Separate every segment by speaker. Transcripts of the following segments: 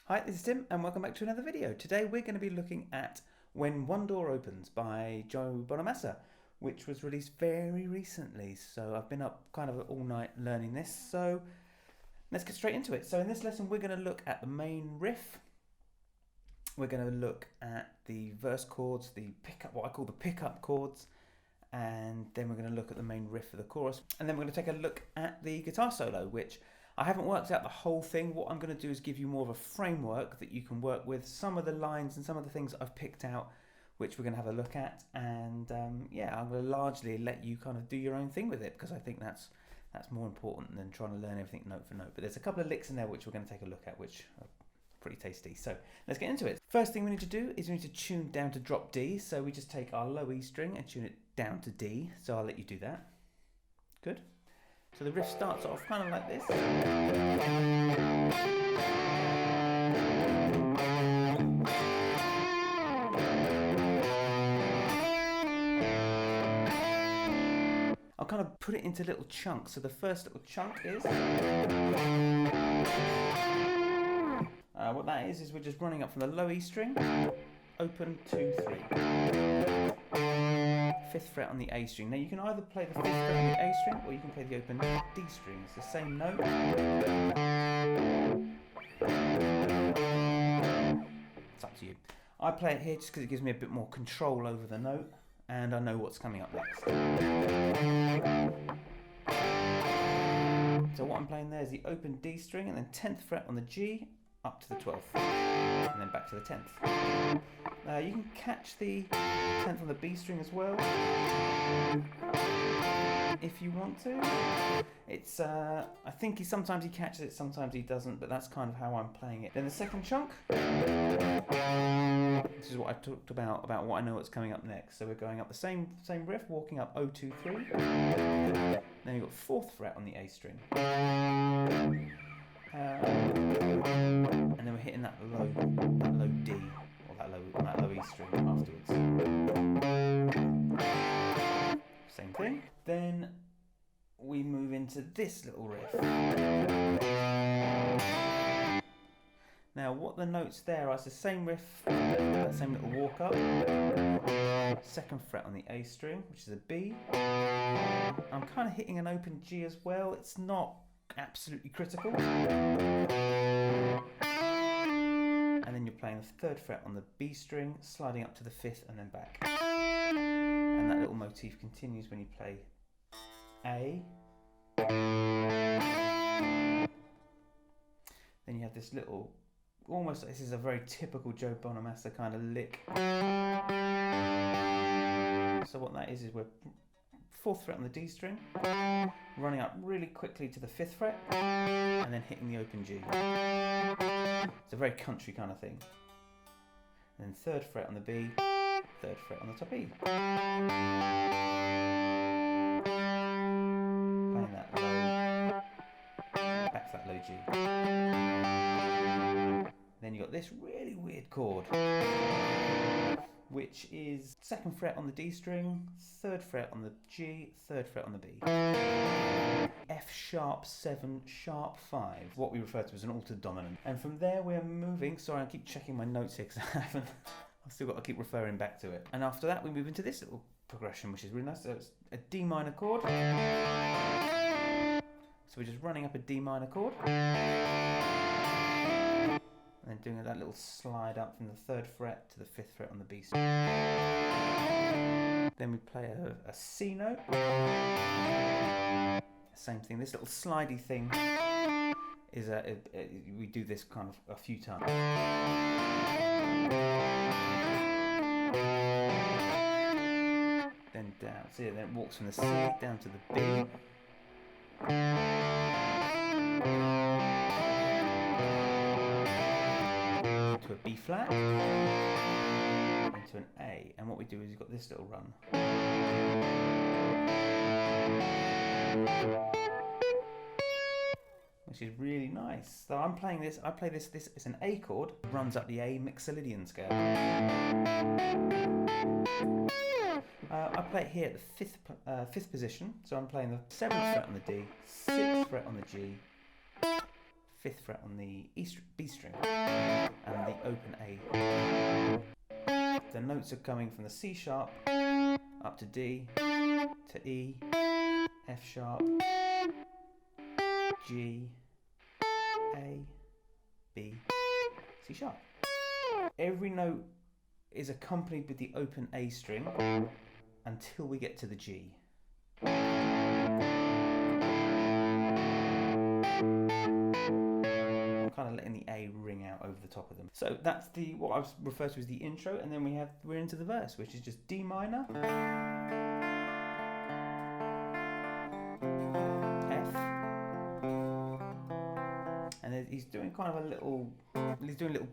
Speaker 1: Hi, this is Tim and welcome back to another video. Today we're going to be looking at When One Door Opens by Joe Bonamassa, which was released very recently. So I've been up kind of all night learning this, so let's get straight into it. So in this lesson we're going to look at the main riff. We're going to look at the verse chords, the pickup, what I call the pickup chords, and then we're going to look at the main riff of the chorus, and then we're going to take a look at the guitar solo, which I haven't worked out the whole thing. What I'm going to do is give you more of a framework that you can work with, some of the lines and some of the things I've picked out, which we're going to have a look at, and yeah, I'm going to largely let you kind of do your own thing with it, because I think that's more important than trying to learn everything note for note. But there's a couple of licks in there which we're going to take a look at, which are pretty tasty. So let's get into it. First thing we need to do is we need to tune down to drop D. So we just take our low E string and tune it down to D. So I'll let you do that. Good. So the riff starts off kind of like this. I'll kind of put it into little chunks. So the first little chunk is... what that is we're just running up from the low E string, open, 2, 3. 5th fret on the A string. Now you can either play the 5th fret on the A string or you can play the open D string. It's the same note. It's up to you. I play it here just because it gives me a bit more control over the note and I know what's coming up next. So what I'm playing there is the open D string and then 10th fret on the G up to the 12th and then back to the 10th. You can catch the 10th on the B string as well if you want to. It's I think sometimes he catches it, sometimes he doesn't, but that's kind of how I'm playing it. Then the second chunk, this is what I talked about what I know what's coming up next. So we're going up the same riff, walking up 0, 2, 3. Then you've got 4th fret on the A string. And then we're hitting that low D or that low E string afterwards. Same thing. Then we move into this little riff. Now what the notes there are, it's the same riff, that same little walk up. 2nd fret on the A string, which is a B. I'm kind of hitting an open G as well. It's not absolutely critical. And then you're playing the 3rd fret on the B string, sliding up to the 5th and then back. And that little motif continues when you play A. Then you have this little, almost, this is a very typical Joe Bonamassa kind of lick. So what that is we're 4th fret on the D string, running up really quickly to the 5th fret, and then hitting the open G. It's a very country kind of thing. And then 3rd fret on the B, 3rd fret on the top E. Playing that low, back to that low G. Then you got this really weird chord, which is 2nd fret on the D string, 3rd fret on the G, 3rd fret on the B. F sharp 7, sharp 5, what we refer to as an altered dominant. And from there we're moving, sorry I keep checking my notes here because I've still got to keep referring back to it. And after that we move into this little progression, which is really nice. So it's a D minor chord. So we're just running up a D minor chord. And then doing that little slide up from the 3rd fret to the 5th fret on the B string. Then we play a C note. Same thing, this little slidey thing is we do this kind of a few times. Then down, so yeah, then it walks from the C down to the B. To a B flat, into an A, and what we do is you've got this little run, which is really nice. So I'm playing this, I play this, it's an A chord, runs up the A mixolydian scale. I play it here at the fifth position, so I'm playing the 7th fret on the D, 6th fret on the G, 5th fret on the B string. A. The notes are coming from the C sharp up to D, to E, F sharp, G, A, B, C sharp. Every note is accompanied with the open A string until we get to the G. I'm kind of letting the A ring out over the top of them. So that's what I refer to as the intro, and then we're into the verse, which is just D minor, F, and then he's doing kind of little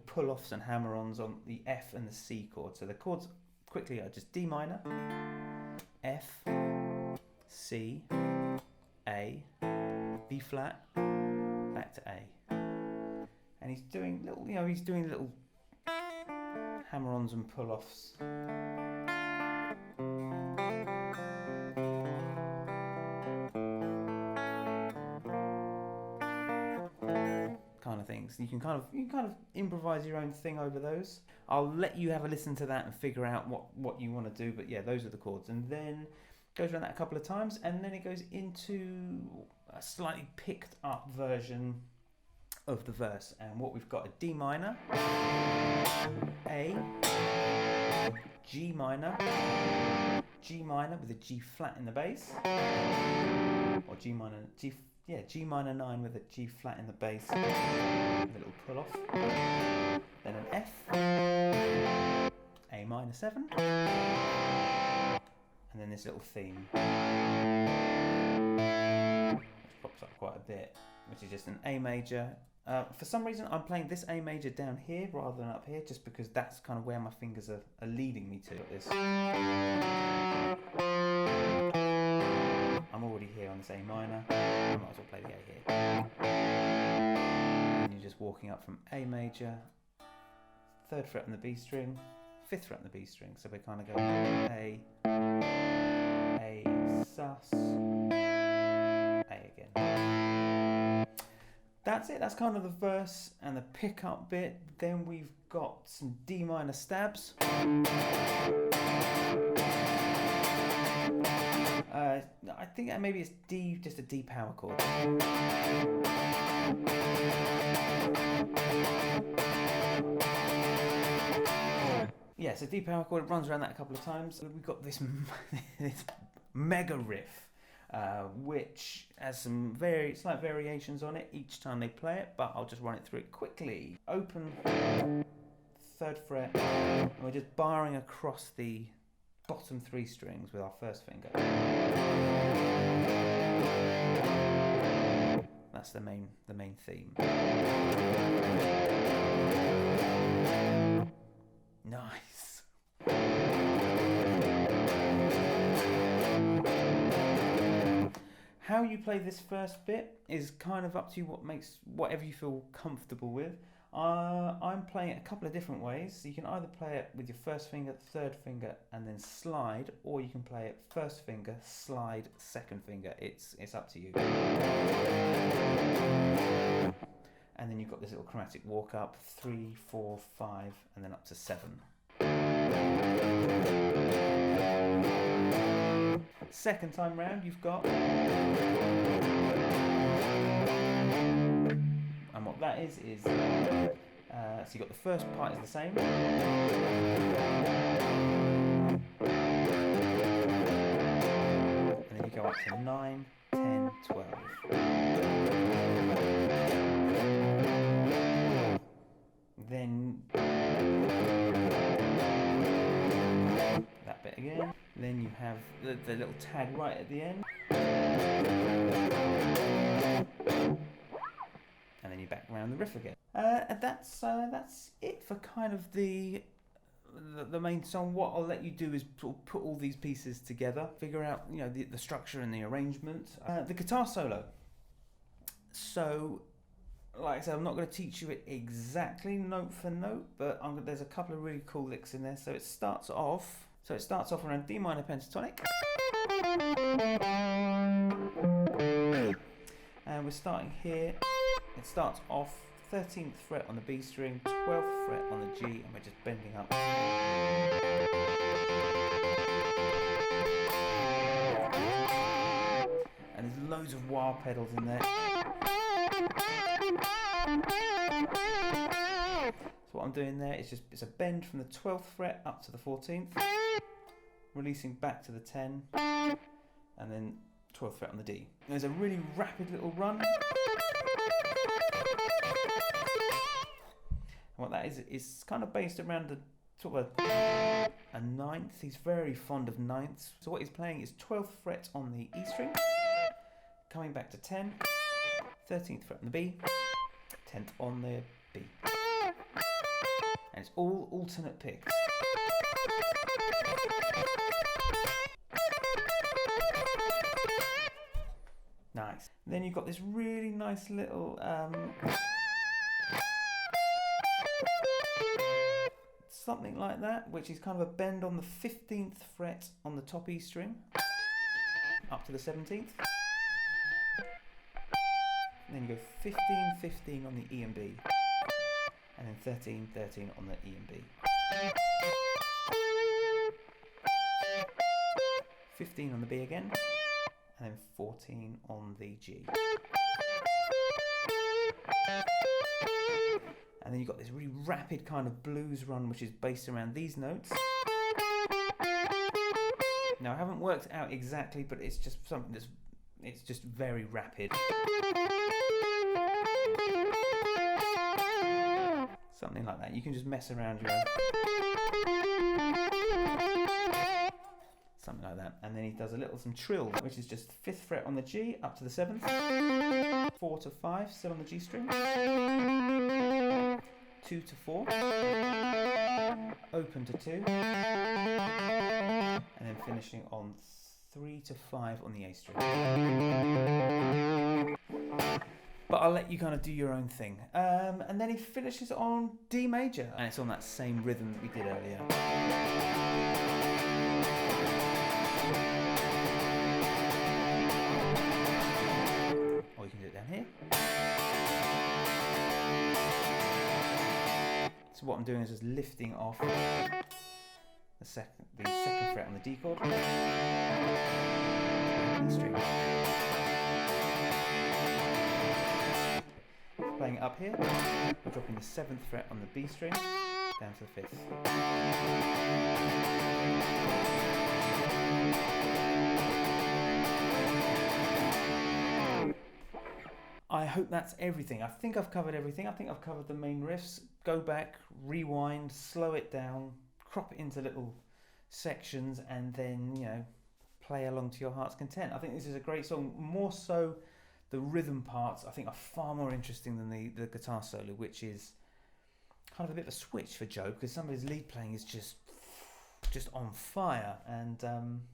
Speaker 1: pull-offs and hammer-ons on the F and the C chord. So the chords quickly are just D minor, F, C, A, B flat, back to A. And he's doing little hammer-ons and pull-offs. Kind of things. You can kind of improvise your own thing over those. I'll let you have a listen to that and figure out what you want to do. But yeah, those are the chords. And then goes around that a couple of times, and then it goes into a slightly picked up version of the verse. And what we've got: a D minor, A, G minor with a G flat in the bass, or G minor 9 with a G flat in the bass, a little pull off, then an F, A minor 7, and then this little theme, which pops up quite a bit, which is just an A major. For some reason I'm playing this A major down here rather than up here, just because that's kind of where my fingers are leading me to. This. I'm already here on this A minor, I might as well play the A here. And you're just walking up from A major, 3rd fret on the B string, 5th fret on the B string, so we're kind of going A, sus, A again. That's it, that's kind of the verse and the pickup bit. Then we've got some D minor stabs. I think maybe it's D, just a D power chord. Yeah, so D power chord, it runs around that a couple of times. We've got this mega riff, which has some slight variations on it each time they play it, but I'll just run it through it quickly. Open 3rd fret, and we're just barring across the bottom 3 strings with our 1st finger. That's the main theme. Nice. How you play this first bit is kind of up to you, whatever you feel comfortable with. I'm playing it a couple of different ways. So you can either play it with your 1st finger, 3rd finger, and then slide, or you can play it 1st finger, slide, 2nd finger. It's up to you. And then you've got this little chromatic walk up, 3, 4, 5, and then up to 7. Second time round, you've got, and what that is so you've got the first part is the same, and then you go up to 9, 10, 12. Then that bit again. Then you have the little tag right at the end. And then you back around the riff again. And that's it for kind of the main song. What I'll let you do is sort of put all these pieces together, figure out the structure and the arrangement. The guitar solo. So, like I said, I'm not going to teach you it exactly note for note, but there's a couple of really cool licks in there. So it starts off around D minor pentatonic. And we're starting here. It starts off 13th fret on the B string, 12th fret on the G, and we're just bending up. And there's loads of wah pedals in there. So what I'm doing there is it's a bend from the 12th fret up to the 14th, releasing back to the 10, and then 12th fret on the D. There's a really rapid little run. And what that is kind of based around a sort of a ninth. He's very fond of ninths. So what he's playing is 12th fret on the E string, coming back to 10, 13th fret on the B, 10th on the B. And it's all alternate picks. Nice. Then you've got this really nice little something like that, which is kind of a bend on the 15th fret on the top E string up to the 17th. And then you go 15, 15 on the E and B, and then 13, 13 on the E and B. 15 on the B again, and then 14 on the G. And then you've got this really rapid kind of blues run, which is based around these notes. Now I haven't worked out exactly, but it's just something it's just very rapid. Something like that. You can just mess around your own. Something like that. And then he does some trill, which is just 5th fret on the G up to the 7th, 4 to 5 still on the G string, 2 to 4, open to 2, and then finishing on 3 to 5 on the A string. But I'll let you kind of do your own thing. And then he finishes on D major, and it's on that same rhythm that we did earlier. Or you can do it down here. So what I'm doing is just lifting off the second fret on the D chord, and E string. Playing it up here, we're dropping the 7th fret on the B string down to the 5th. I hope that's everything. I think I've covered everything. I think I've covered the main riffs. Go back, rewind, slow it down, crop it into little sections, and then, play along to your heart's content. I think this is a great song. More so, the rhythm parts I think are far more interesting than the guitar solo, which is kind of a bit of a switch for Joe, because some of his lead playing is just on fire, and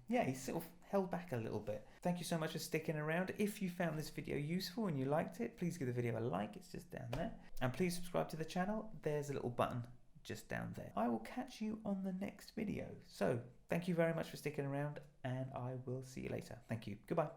Speaker 1: he's sort of held back a little bit. Thank you so much for sticking around. If you found this video useful and you liked it, please give the video a like. It's just down there, and please subscribe to the channel. There's a little button just down there. I will catch you on the next video. So thank you very much for sticking around, and I will see you later. Thank you. Goodbye.